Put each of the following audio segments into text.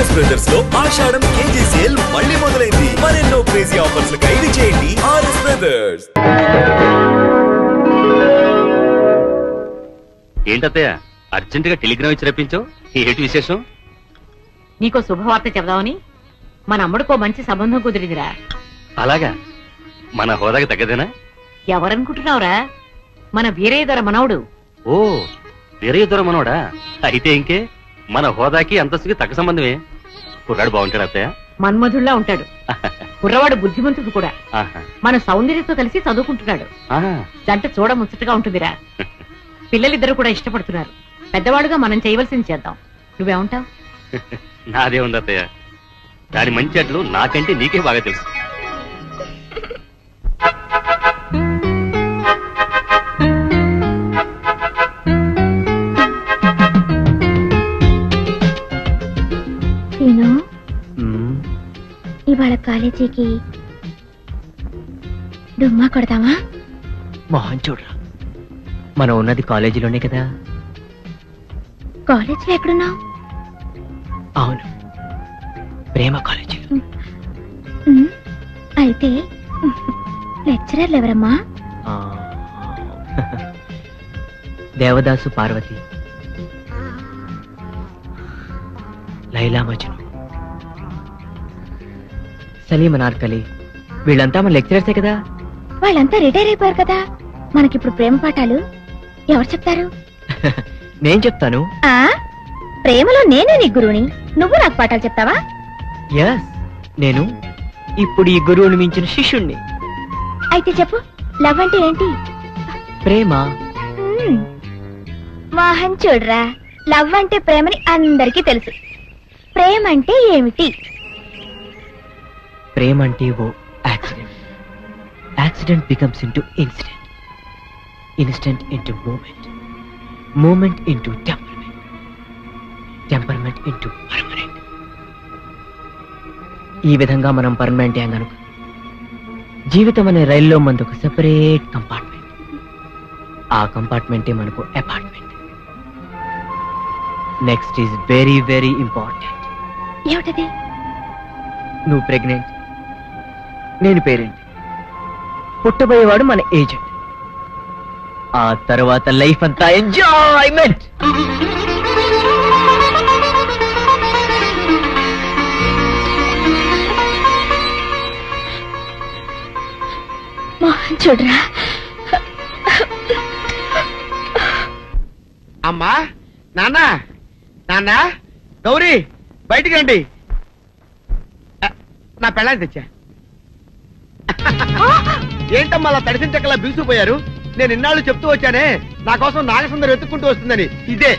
RS brothers లో ఆషాఢం KG sale మళ్ళీ మొదలైంది. మరెన్నో క్రేజీ ఆఫర్స్ ఖైదీ చేయండి ఆర్ఎస్ బ్రదర్స్. ఏంటత్తయ్య అర్జెంట్ గా టెలిగ్రామ్ ఇచ్చి రప్పించావు? ఏంటి విశేషం? నీకో శుభవార్త చెబుదామని మన అమ్ముడుకో మంచి సంబంధం కుదిరిందిరా. అలాగా? మన హోదాకి తగ్గదేనా? ఎవరనుకుంటున్నావురా? మన వీరయ్య మనవడు. ఓ, వీరయ్య మనోడా? అయితే ఇంకే మన హోదాకి అంతస్తుకి తగ్గ సంబంధమే. కుర్రాడు బాగుంటాడు అత్తయ్య? మన్మధుల్లా ఉంటాడు. కుర్రవాడు బుద్ధిమంతుడు కూడా. మన సౌందర్యతో కలిసి చదువుకుంటున్నాడు. జంట చూడ ముచ్చటగా ఉంటుందిరా. పిల్లలిద్దరు కూడా ఇష్టపడుతున్నారు. పెద్దవాడుగా మనం చేయవలసింది చేద్దాం. నువ్వేమంటావు? నాదే ఉంది అత్తయ్య. దాని మంచి అట్లు నాకంటే నీకే బాగా తెలుసు. ఇవాళ కాలేజీకి డుమ్మా కొడదామా? మోహన్ చూడరా, మనం ఉన్నది కాలేజీలోనే కదా. కాలేజీలో ఎక్కడున్నావు? అవును, ప్రేమ కాలేజీలో. అయితే లెక్చరర్లు ఎవరమ్మా? దేవదాసు పార్వతి, లైలా మజ్ను, సలీం అనార్కలి, వీళ్ళంతా మన లెక్చరర్సే కదా. వాళ్ళంతా రిటైర్ అయిపోయారు కదా. మనకిప్పుడు ప్రేమ పాఠాలు ఎవరు చెప్తారు? నేను చెప్తాను. ప్రేమలో నేనే నీ గురువుని, నువ్వు నాకు పాఠాలు చెప్తావా? ఎస్, నేను ఇప్పుడు ఈ గురువుని మించిన శిష్యుణ్ణి. అయితే చెప్పు, లవ్ అంటే ఏంటి? ప్రేమ. మోహన్ చూడరా, లవ్ అంటే ప్రేమని అందరికీ తెలుసు. ప్రేమ అంటే ఏమిటి? ప్రేమ అంటే ఓ accident. Accident becomes into incident, incident into moment, moment into temperament, temperament into permanent. ఈ విధంగా మనం పర్మనెంట్ యాంగ్ అనుకో. జీవితం అనే రైల్లో మనకు సెపరేట్ కంపార్ట్మెంట్. ఆ కంపార్ట్మెంటే మనకు apartment. Next is very very important. ఏమిటది? నువ్వు ప్రెగ్నెంట్, నేను పేరెంట్, పుట్టబోయేవాడు మన ఏజెంట్. ఆ తర్వాత లైఫ్ అంతా ఎంజాయ్మెంట్. మోహన్ చూడరా. అమ్మా, నాన్న, నాన్న, గౌరీ బయటికి రండి. నా పెళ్ళాన్ని తెచ్చా. ఏంటమ్మా అలా తడిసిన చెక్కలా బిగుసిపోయారు? నేను ఇన్నాళ్ళు చెప్తూ వచ్చానే, నా కోసం నాగసుందరం వెతుక్కుంటూ వస్తుందని. ఇదే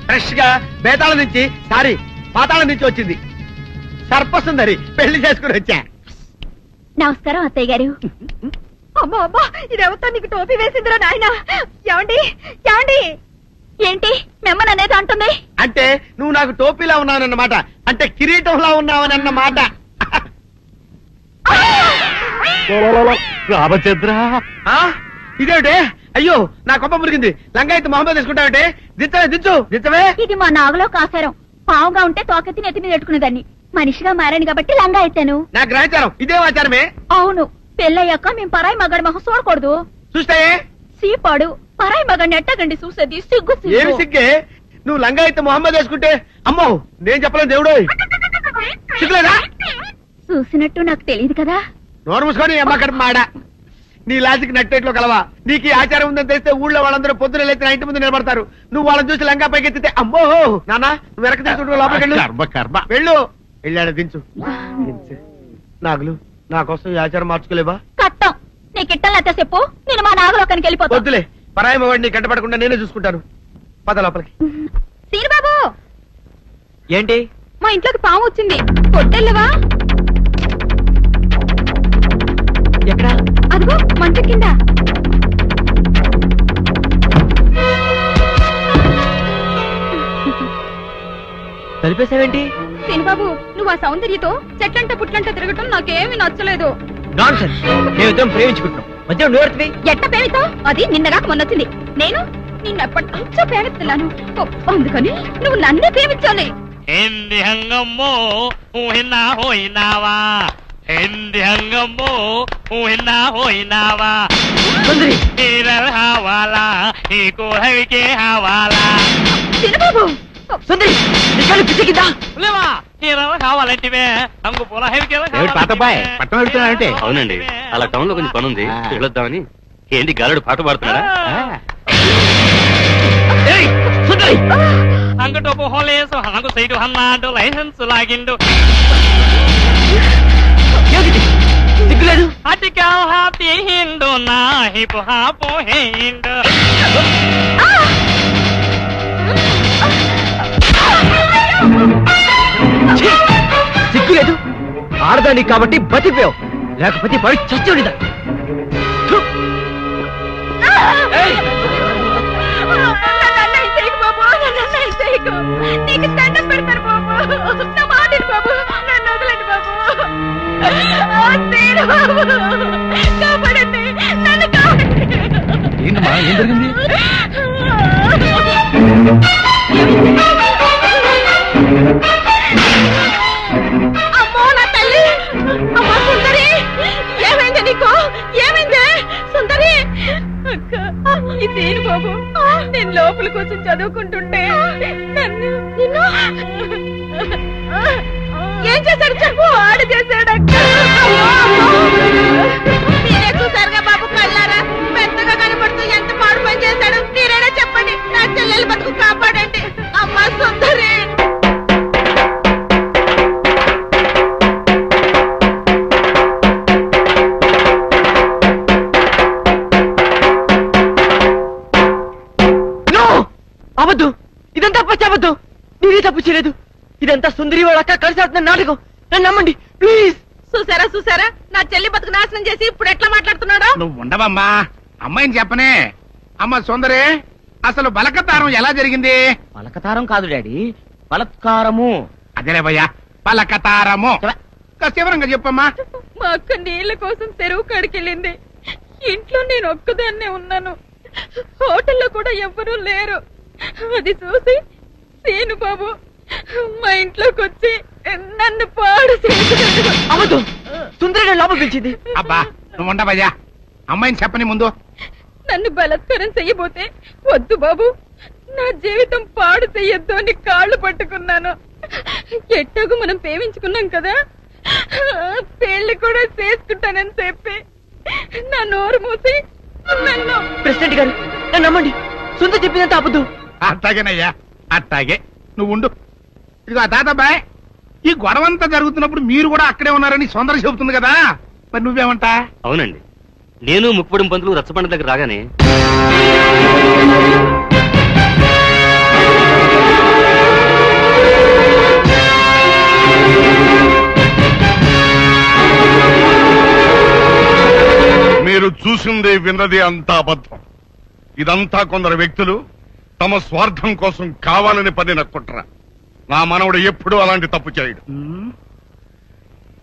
ఫ్రెష్ గా బేతాళం నుంచి, సారీ పాతాళం నుంచి వచ్చింది. సర్పసుందరి పెళ్లి చేసుకుని వచ్చా. నమస్కారం అత్తయ్య గారు. అమ్మా అమ్మా, ఇదేవతో నీకు టోపీ వేసిందిరా నాయన. ఏమండి ఏమండి? ఏంటి మిమ్మల్ని అనేది అంటుంది? అంటే నువ్వు నాకు టోపీలా ఉన్నావనన్నమాట, అంటే కిరీటంలా ఉన్నావని అన్నమాట. రామచంద్ర, ఇదేమిటే? అయ్యో, నా కొప్ప మురిగింది. లంగాయత్ మొహమ్మద్ తీసుకుంటావంటే? దించవే, దించు, దించవే. ఇది మా నాగులో కాసారం. పావుగా ఉంటే తోకెత్తి నెత్తి మీద పెట్టుకునేదాన్ని. మనిషిగా మారాను కాబట్టి లంగా అయితాను. నా గ్రహచారం ఇదే ఆచారమే. అవును, పెళ్ళయ్యాక మేము పరాయి మగాడి మొహం చూడకూడదు. చూస్తాయే సీపాడు పరాయి మగాడిని ఎట్టగండి చూసేది. సిగ్గు ఏమి సిగ్గే? నువ్వు లంగాయత్ మొహమ్మద్ వేసుకుంటే అమ్మో నేను చెప్పలేను దేవుడు. సిగ్గులేదా? చూసినట్టు నాకు తెలియదు కదా. నోరు మూసుకొని అమ్మ కడుపు మాడ. నీ లాజిక్ నట్టేట్లో కలవా? నీకు ఈ ఆచారం ఉందని తెలిస్తే ఊళ్ళో వాళ్ళందరూ పొద్దున లేచి నా ఇంటి ముందు నిలబడతారు. నువ్వు వాళ్ళని చూసి లంగా పైకి ఎత్తితే అమ్మో నాన్న నువ్వు వెనక తీసుకుంటూ లోపలికి వెళ్ళు. వెళ్ళాడు, దించు. నాగులు, నా కోసం ఈ ఆచారం మార్చుకోలేవా? కట్టం నీకు ఇట్టలేతే చెప్పు, నేను మా నాగలోకానికి వెళ్ళిపోతా. వద్దులే, పరాయి వాడిని కంటపడకుండా నేనే చూసుకుంటాను. పద లోపలికి. సీనిబాబు, ఏంటి? మా ఇంట్లోకి పాము వచ్చింది. కొట్టెళ్ళవా? ఎక్కడ? అదిగో మంచం కింద. కలిపేసావేంటి? సీనిబాబు, నువ్వు ఆ సౌందర్యతో చెట్లంట పుట్లంట తిరగటం నాకేమీ నచ్చలేదు. నాన్సెన్స్. మేమిద్దరం ప్రేమించుకుంటున్నాం, మధ్య నువ్వు ఎట్ట పేరుతో? అది నిన్నగాక మొన్నొచ్చింది. నేను నిన్నెప్పటి నుంచో ప్రేమిస్తున్నాను. అందుకని నువ్వు నన్నే ప్రేమించాలి. ఏంది హంగమ్మో ఊహినా హోయినావా ఏంది హంగమ్మో ఊహినా హోయినావా సుందరి హీరల్ హవాలా ఈ కోహవికే హవాలా చిన్నబాబు సుందరి ఇక్కడ పిచ్చికిద్దా లేవా హీరల్ కావాలంటివే హంగు పూల హెవికే తాతబాయ్ పట్టణం వెళ్తున్నాడంటే అవునండి అలా టౌన్ లో కొంచెం పని ఉంది వెళ్ళొద్దామని. ఏంటి గాలుడు పాట పాడుతున్నాడా? ఏయ్, సుందరి అంగటోపు హోలేసు హంగు సైడు హన్నాడు లైసెన్స్ లాగిండు ఏమిటి? సిగ్గులేదు? అటికా హాపీ హిండు నా హిపు హాపు హేండు ఛీ! సిగ్గులేదు? ఆడదాన్ని కాబట్టి బతిపోయావు, లేకపోతే పడి చచ్చుడిదా. నీకు దండం పెడతారు బాబు, నా మాటిని బాబు, నన్ను వదలండి బాబు. తీరు బాబు, కాపాడండి, నన్ను కాపాడండి. ఏంటమ్మా ఏం జరిగింది? అమ్మో నా తల్లి, అమ్మా సుందరి, ఏమైంది నీకు? ఏమైంది సుందరి? అక్క, ఈ తీరు బాబు, నేను లోపల కూర్చొని చదువుకుంటుంటే నన్ను నిన్ను ఏం చేశాడు చెప్పు. ఆడు చేశాడు అక్క. మీరే చూసారుగా బాబు కళ్ళారా, పెద్దగా కనపడుతూ ఎంత పాడు పని చేశాడు. మీరేనా చెప్పండి, నా చెల్లెలు బతుకు కాపాడండి. అమ్మా సుందరి. అవద్దు, ఇదంతా పచ్చవద్దు. నేనే తప్పు చేయలేదు. ఇదంతా సుందరి వాళ్ళ అక్క కలిసి ఆడుతున్న నాటకం. నన్ను నమ్మండి ప్లీజ్. చూసారా చూసారా, నా చెల్లి బతుకు నాశనం చేసి ఇప్పుడు ఎట్లా మాట్లాడుతున్నాడు. నువ్వు ఉండవమ్మా, అమ్మాయిని చెప్పనే. అమ్మ సుందరి, అసలు బలకతారం ఎలా జరిగింది? పలకతారం కాదు డాడీ, బలత్కారము. అదేలే భయ్యా, పలకతారము. వివరంగా చెప్పమ్మా. మా అక్క నీళ్ల కోసం చెరువు కాడికెళ్ళింది. ఇంట్లో నేను ఒక్కదాన్నే ఉన్నాను. హోటల్లో కూడా ఎవ్వరూ లేరు. అది చూసి సీను బాబు మా ఇంట్లోకి వచ్చి నన్ను పాడు చేశాడు. అవద్దు, సుందరి లోపల పిలిచింది. అబ్బా నువ్వు ఉండవయ్యా, అమ్మాయిని చెప్పని ముందు. నన్ను బలత్కారం చెయ్యబోతే వద్దు బాబు, నా జీవితం పాడు చెయ్యొద్దు అని కాళ్ళు పట్టుకున్నాను. ఎట్టాగు మనం ప్రేమించుకున్నాం కదా, పెళ్లి కూడా చేసుకుంటానని చెప్పి నా నోరు మూసి నన్ను. ప్రెసిడెంట్ గారు నన్ను నమ్మండి, సుందరి చెప్పిందంత అబద్ధం. అట్టాగేనయ్యా, అట్టాగే నువ్వు ఉండు. ఇదిగో తాతబాయ్, ఈ గొడవంతా జరుగుతున్నప్పుడు మీరు కూడా అక్కడే ఉన్నారని సుందర చెబుతుంది కదా, మరి నువ్వేమంటా? అవునండి, నేను ముక్కుపడిన పంతులు రచ్చబండ దగ్గర రాగానే మీరు చూసింది విన్నది అంతా అబద్ధం. ఇదంతా కొందరు వ్యక్తులు తమ స్వార్థం కోసం కావాలని పనిన కుట్ర. నా మనవడు ఎప్పుడూ అలాంటి తప్పు చేయడు.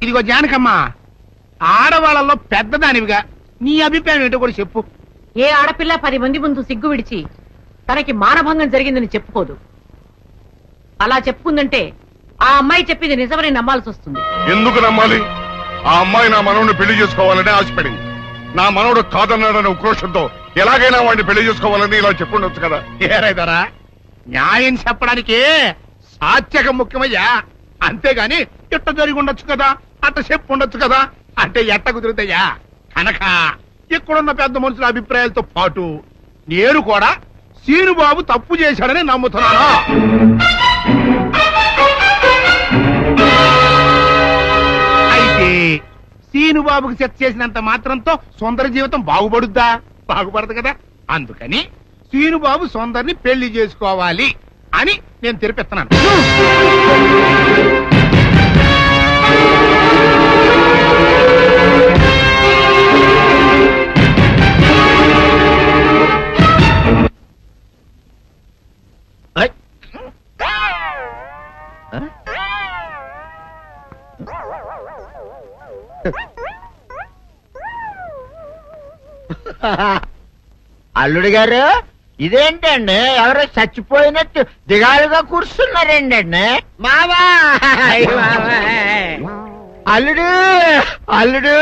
ఇదిగో జానకమ్మ, ఆడవాళ్ళలో పెద్దదానివిగా నీ అభిప్రాయం ఏంటో కూడా చెప్పు. ఏ ఆడపిల్ల 10 మంది ముందు సిగ్గు విడిచి తనకి మానభంగం జరిగిందని చెప్పుకోదు. అలా చెప్పుకుందంటే ఆ అమ్మాయి చెప్పింది నిజమని నమ్మాల్సి వస్తుంది. ఎందుకు నమ్మాలి? ఆ అమ్మాయి నా మనవడిని పెళ్లి చేసుకోవాలని ఆశపడింది. నా మనవడు కాదన్నాడని ఉక్రోషంతో ఎలాగైనా వాడిని పెళ్లి చేసుకోవాలని ఇలా చెప్పుండొచ్చు కదా. ఏరైదారా, న్యాయం చెప్పడానికి సాత్యకం ముఖ్యమయ్యా, అంతేగాని ఇట్ట జరిగి ఉండొచ్చు కదా, అట్ట చెప్పు ఉండొచ్చు కదా అంటే ఎట్ట కుదురుతాయా? కనుక ఇక్కడున్న పెద్ద మనుషుల అభిప్రాయాలతో పాటు నేను కూడా సీనుబాబు తప్పు చేశాడని నమ్ముతున్నాను. అయితే సీనుబాబుకి సెట్ చేసినంత మాత్రంతో సుందర జీవితం బాగుపడుద్దా? బాగుపడదు కదా. అందుకని సీనుబాబు సుందర్ని పెళ్లి చేసుకోవాలి అని నేను తెరిపిస్తున్నాను. అల్లుడు గారు ఇదేంటండి ఎవరో చచ్చిపోయినట్టు దిగాలుగా కూర్చున్నారేంటండి మావా అల్లుడు అల్లుడు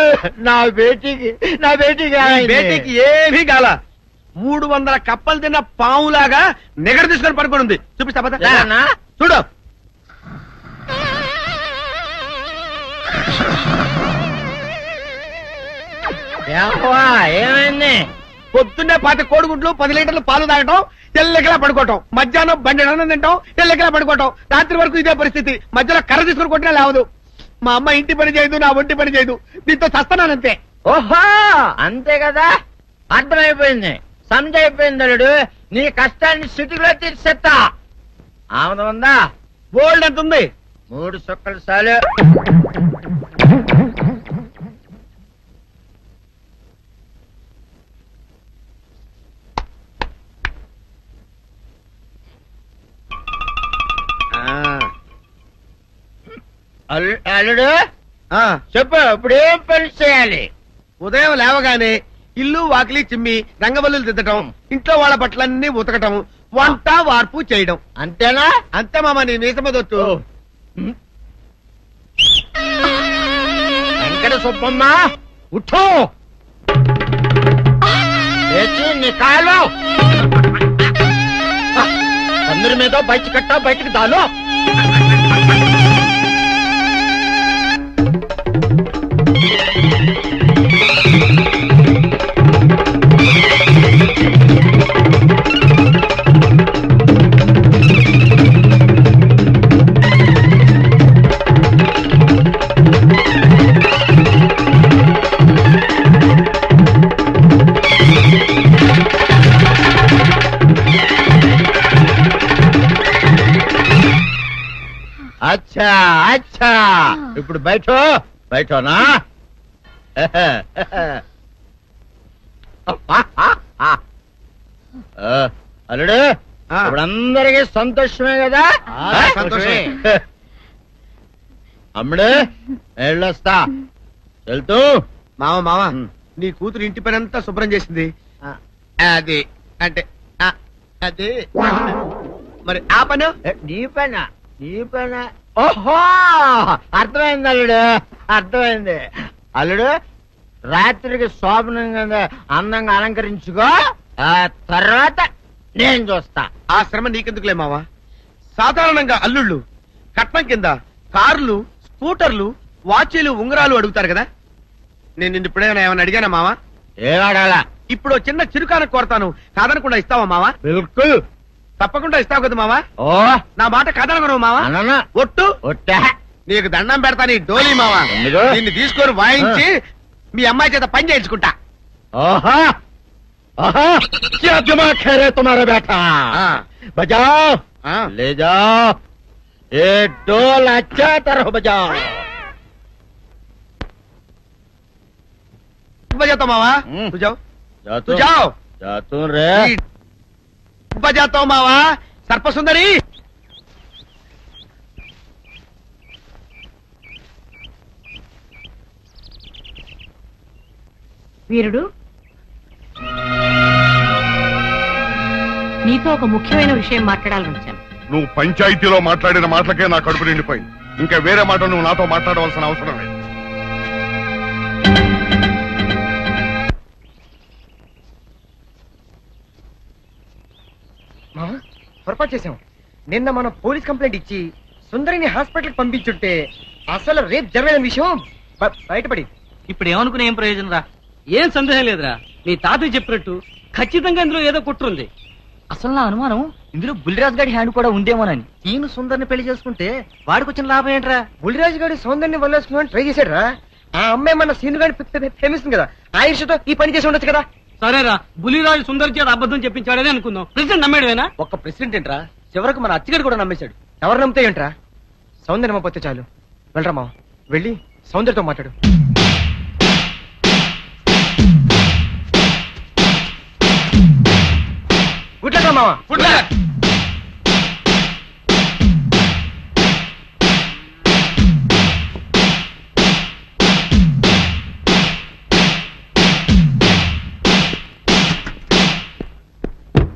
నా బేటీకి బేటీకి ఏమీ కాల 300 కప్పలు తిన్న పావులాగా నిగడ తీసుకొని పడుకొని ఉంది. చూపిస్తా పద. చూడు. ఏమైంది? పొద్దున్నే 10 కోడిగుడ్లు 10 లీటర్లు పాలు తాగటం, తెల్లకిలా పడుకోవటం, మధ్యాహ్నం బండి అన్నం తింటాం, తెల్లకిలా పడుకోవటం, రాత్రి వరకు ఇదే పరిస్థితి. మధ్యలో కర్ర తీసుకుని కొట్టినా లేవదు. మా అమ్మ ఇంటి పని చేయదు, నా ఒంటి పని చేయదు. దీంతో చస్తున్నానంతే. ఓహో అంతే కదా, అర్థమైపోయింది, సమజైపోయింది. అల్లుడు నీ కష్టాన్ని సిటీలో తీర్చేస్తా. ఆమె ఉందా? గోల్డ్ ఎంత ఉంది? 3 సుక్కలు చాలు. అల్లుడు చెప్పు, ఇప్పుడు ఏం పని చేయాలి? ఉదయం లేవగానే ఇల్లు వాకిలి చిమ్మి రంగవల్లులు దిద్దటం, ఇంట్లో వాళ్ళ బట్టలన్నీ ఉతకటం, వంట వార్పు చేయడం. అంతేనా? అంతే మామ, నీ మీసమదొట్టు. వెంకట సుబ్బమ్మ ఉఠో, లేచి నీ కాలు అందరి మీద బయట కట్టా, బయటికి దాలో. అచ్చా అచ్చా, ఇప్పుడు బయటనా? అల్లుడు ఇప్పుడు అందరికీ సంతోషమే కదా? సంతోషమే. అమ్ముడు వెళ్ళొస్తా, వెళ్తూ. మామ నీ కూతురు ఇంటి పని అంతా శుభ్రం చేసింది. అది అంటే అది మరి ఆ పని నీ పైన ఓహో అర్థమైంది అల్లుడు, అర్థమైంది. అల్లుడు రాత్రికి శోభనంగా అందంగా అలంకరించుకో, ఆ తర్వాత నేను చూస్తా. ఆ శ్రమ నీకెందుకులే మావా. సాధారణంగా అల్లుళ్ళు కట్నం కింద కార్లు, స్కూటర్లు, వాచీలు, ఉంగరాలు అడుగుతారు కదా. నేను నిన్ను ఇప్పుడేమైనా ఏమైనా అడిగానా మావా? ఏడాడాలా? ఇప్పుడు చిన్న చిరుకాన కోరతాను, కాదనకుండా ఇస్తావా మావా? బిల్కుల్ తప్పకుండా ఇస్తావు కదా మావా. ఓ నా మాట కాదనగను మావా. అననా ఒట్టు ఒట్టా. నీకు దండం పెడతా నీ డోలీ మావా. ఎందుకు? దీన్ని తీసుకొని వాయించి మీ అమ్మాయి చేత పని చేయించుకుంటా. ఓహా ఓహా, క్యా దిమాగ్ హై రే తుమ్హారా బేటా. బజాओ, ले जाओ, ये ढोल अच्छा तरह बजाओ. बजाता मावा, तू जाओ, तू जाओ. जातू रे. बजाता हूँ मावा, सर्पसुंदरी. వీరుడు, నీతో ఒక ముఖ్యమైన విషయం మాట్లాడాలని వచ్చాను. నువ్వు పంచాయతీలో మాట్లాడిన మాటలకే నా కడుపు నిండిపోయింది. ఇంకా వేరే మాట నువ్వు నాతో మాట్లాడవలసిన అవసరం లేదు. పొరపాటు చేశాం. నిన్న మనం పోలీస్ కంప్లైంట్ ఇచ్చి సుందరిని హాస్పిటల్ పంపించుంటే అసలు రేపు జరగని విషయం బయటపడి. ఇప్పుడు ఏమనుకునే ఏం ప్రయోజనం రా? ఏం సందేహం లేదురా, మీ తాతయ్య చెప్పినట్టు ఖచ్చితంగా ఇందులో ఏదో కుట్రుంది. అసలు నా అనుమానం ఇందులో బుల్లిరాజు గారి హ్యాండ్ కూడా ఉందేమోనని. ఈయన సుందరిని పెళ్లి చేసుకుంటే వాడికి వచ్చిన లాభం ఏంట్రా? బుల్లిరాజు గారి సౌందర్ని వల్లేసుకుని ట్రై చేశాడు రా. ఆ అమ్మాయి మన సీను గారి ప్రేమిస్తుంది కదా, ఆ ఇష్టతో ఈ పని చేసి ఉండొచ్చు కదా. సరేరా, బులిరాజు సుందర్ చేత అబద్ధం చెప్పించాడని అనుకుందాం. ప్రెసిడెంట్ నమ్మేడువేనా? ఒక్క ప్రెసిడెంట్ ఏంట్రా, చివరకు మన అచ్చిగడు కూడా నమ్మేశాడు. ఎవరు నమ్మితే ఏంట్రా? సౌందర్యం నమ్మపోతే చాలు. వెళ్ళరా మా, వెళ్ళి సౌందర్యతో మాట్లాడు. గుడ్లరా మావా, గుడ్ల.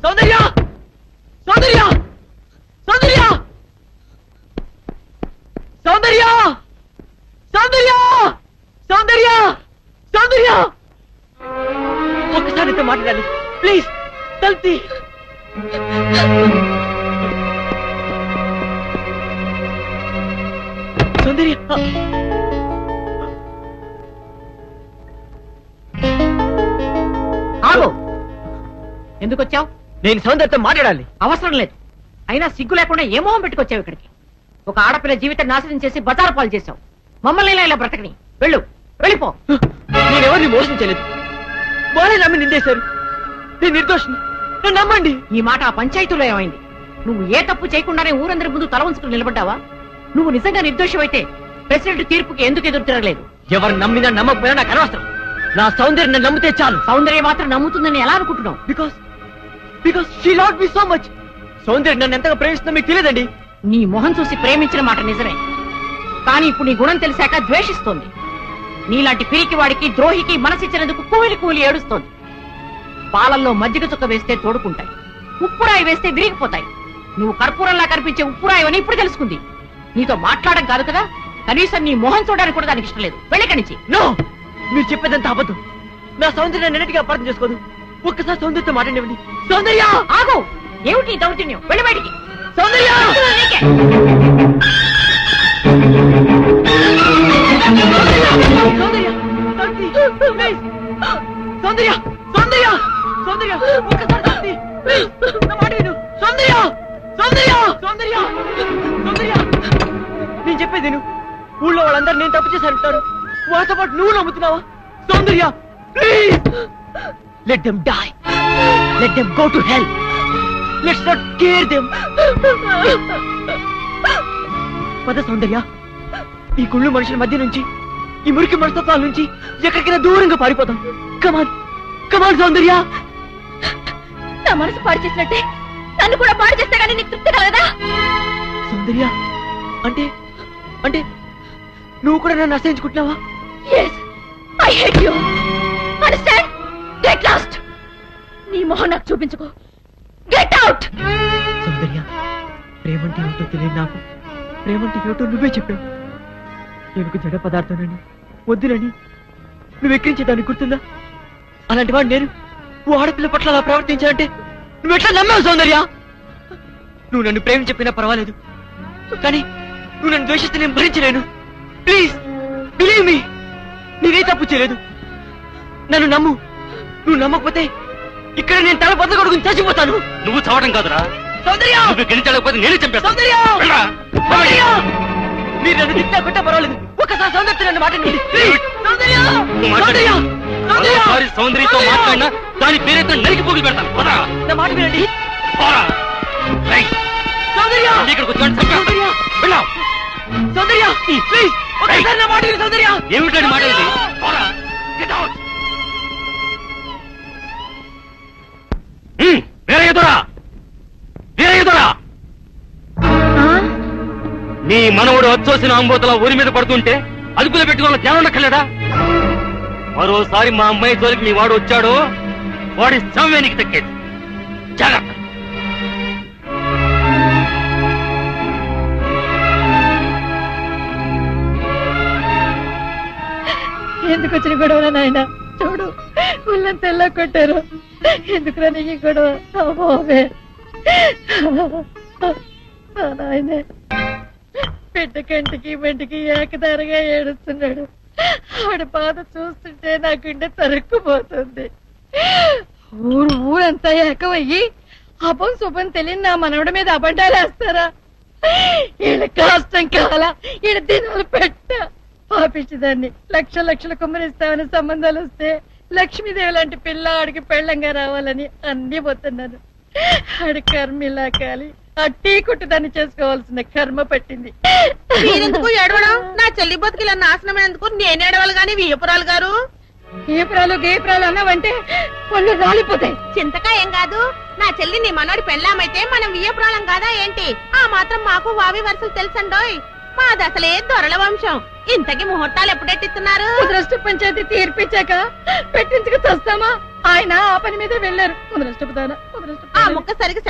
సౌందర్య సౌందర్య సౌందర్య సౌందర్య ఒక్కసారి నీతో మాట్లాడాలి ప్లీజ్ తల్తి సౌందర్య ఆగు. ఎందుకు వచ్చావు? నేను సౌందర్యతో మాట్లాడాలి. అవసరం లేదు. అయినా సిగ్గు లేకుండా ఏ మొహం పెట్టుకొచ్చావు ఇక్కడికి? ఒక ఆడపిల్ల జీవితం నాశనం చేసి బజారు పాలు చేశావు. మమ్మల్ని ఇలా బ్రతకని. వెళ్ళు, వెళ్ళిపో. నేనెవరిని మోసం చేయలేదు. వాళ్ళే నమ్మి నిందేశారు. నేను నిర్దోషిని, నన్ను నమ్మండి. ఈ మాట ఆ పంచాయతీలో ఏమైంది? నువ్వు ఏ తప్పు చేయకుండానే ఊరందరి ముందు తల ఉంచుకుని నిలబడ్డావా? నువ్వు నిజంగా నిర్దోషమైతే ప్రెసిడెంట్ తీర్పుకి ఎందుకు ఎదురు తిరగలేదు? ఎవరు నమ్మినా నమ్మకపోయినా నాకు అనవసరం. నా సౌందర్యం నన్ను నమ్మితే చాలు. సౌందర్యం మాత్రం నమ్ముతుందని ఎలా అనుకుంటున్నావు? Because she loved me so much. సౌందర్యం నన్ను ఎంతగా ప్రేమిస్తుందో మీకు తెలియదండి. నీ మొహం చూసి ప్రేమించిన మాట నిజమే, కానీ ఇప్పుడు నీ గుణం తెలిసాక ద్వేషిస్తోంది. నీలాంటి పిరికి వాడికి ద్రోహికి మనసిచ్చినందుకు కూలి కూలి ఏడుస్తోంది. పాలల్లో మజ్జిగ చుక్క వేస్తే తోడుకుంటాయి, ఉప్పురాయి వేస్తే విరిగిపోతాయి. నువ్వు కర్పూరంలా కనిపించే ఉప్పురాయి అని ఇప్పుడు తెలుసుకుంది. నీతో మాట్లాడడం కాదు కదా, కనీసం నీ మొహం చూడడానికి కూడా దానికి ఇష్టం లేదు. వెళ్ళకనిచ్చి. నో, మీరు చెప్పేదంతా అబద్ధం. నా సౌందర్యం నెన్నటిగా అపార్థం చేసుకోదు. ఒక్కసారి సౌందర్యంతో మాట్లాడివ్వండి. సౌందర్య ఆగు. ఏమిటి ఈ దౌర్జన్యం? వెళ్ళి బయటికి. సౌందర్య సౌందర్య సౌందర్య సౌందర్య సౌందర్య ఒక్కసారి తల్లి, ప్లీజ్ నా మాట విను. సౌందర్య సౌందర్య సౌందర్య సౌందర్య నేను చెప్పేది విను. ఊళ్ళో వాళ్ళందరూ నేను తప్పు చేశారంటారు. వాళ్ళతో పాటు నువ్వు నమ్ముతున్నావా? Soundarya please let them die, let them go to hell. Let's not care them. పద సౌందర్య, ఈ గుళ్ళు మనుషుల మధ్య నుంచి, ఈ మురికి మనస్తత్వాల నుంచి ఎక్కడికైనా దూరంగా పారిపోతాం. కమాన్ కమాన్ సౌందర్య. నా మనసు పాడు చేసినట్టే నన్ను కూడా పాడు చేస్తే గానీ నీకు తృప్తి కలగదా? సౌందర్య అంటే అంటే నువ్వు కూడా నన్ను అసహించుకుంటున్నావా? Yes, I hate you. Understand? Get lost. నీ మొహం నాకు చూపించుకో. Get out. సౌందర్య, ప్రేమంటే ఏమిటో తెలియదు నాకు. ప్రేమంటే ఏమిటో నువ్వే చెప్పావు. ఏనుగు జడ పదార్థానని, వద్దునని నువ్వు ఎక్కించేదాన్ని గుర్తుందా? అలాంటి వాడు నేను ఓ ఆడపిల్ల పట్ల అలా ప్రవర్తించాలంటే నువ్వు ఎట్లా నమ్మావు సౌందర్య? నువ్వు నన్ను ప్రేమ చెప్పినా పర్వాలేదు, కానీ నువ్వు నన్ను ద్వేషిస్తే నేను భరించలేను. ప్లీజ్ బిలీవ్ మీ, నేనే తప్పు చేయలేదు. నన్ను నమ్ము. నువ్వు నమ్మకపోతే ఇక్కడ నేను తల బద్ద కొడుకుని చచ్చిపోతాను. నువ్వు చావడం కాదురా, సౌందర్య నువ్వు గెలిచలేకపోతే నేనే చంపేస్తాను. సౌందర్య సౌందర్య మీరు నన్ను తిట్టా కొట్టా పర్వాలేదు, ఒక్కసారి సౌందర్య నన్ను మాట్లాడండి. సౌందర్య సౌందర్య సౌందర్య సౌందర్యతో మాట్లాడినా దాని పేరైతే నరికి పోగి పెడతాను. పోరా. నా మాట వినండి. పోరా. రేయ్, సౌందర్య ఇక్కడికి వచ్చాను చంపేస్తాను. వెళ్ళావు. సౌందర్య ప్లీజ్ ఒక్కసారి నా మాట విను. సౌందర్య ఏమిటండి మాట ఇది? పోరా. Get out. వేరే ఎదురా, వేరే ఎదురా. నీ మనవుడు వచ్చోసిన అంబోతల ఊరి మీద పడుతుంటే అదుపులో పెట్టుకోవాలని ధ్యానం ఉండక్కర్లేదా? మరోసారి మా అమ్మాయి జోలికి నీ వాడు వచ్చాడు, వాడి సమయానికి దక్కేది. జాగ్రత్త. ఎందుకు వచ్చిన గొడవ నాయన? చూడు, ఊళ్ళంతా ఎలా కొట్టారు. ఎందుకురా నీకు ఈ గొడవ? అమ్మోవే నాయనే, బిడ్డ కంటికి బంటికి ఏకదారిగా ఏడుస్తున్నాడు. ఆడి బాధ చూస్తుంటే నా గుండె తరుక్కుపోతుంది. ఊరంతా ఏకమయ్యి అపం శుభం తెలియని నా మనవడి మీద అబద్ధాలు వేస్తారా? ఈయన కష్టం కాలా, ఈయన దినాలు పెట్ట పాపించదాన్ని. లక్షలు కుమ్మరిస్తామని సంబంధాలు వస్తే లక్ష్మీదేవి లాంటి పిల్ల ఆడికి పెళ్ళంగా రావాలని అన్ని పోతున్నాను. ఆడి కర్మ ఇలా కాలి ఆ టీ కొట్టు దాన్ని చేసుకోవాల్సిన కర్మ పట్టింది. మీరెందుకు ఏడవడం? నా చెల్లి బతుకిలా నాశనమైనందుకు నేను ఏడవాలి గాని వియ్యపురాలు గారు. గేపురాలు అన్నావంటే పళ్ళు రాలిపోతాయి. చింతకా ఏం కాదు, నా చెల్లి నీ మనోడి పెళ్ళామైతే మనం వియ్యపురాలం కాదా ఏంటి? ఆ మాత్రం మాకు వావి వరుసలు తెలుసండోయ్. మాది అసలే దొరల వంశం. ఇంతకి ముహూర్తాలు ఎప్పుడెట్టిస్తున్నారు? ముద్రష్ట పంచాయతీ తీర్పిచ్చాక పెట్టించుకు వస్తామా? ఆయన ఆ పని మీద వెళ్ళారు. ముద్రష్టపుతానా ఆ ముక్క సరిగ్గా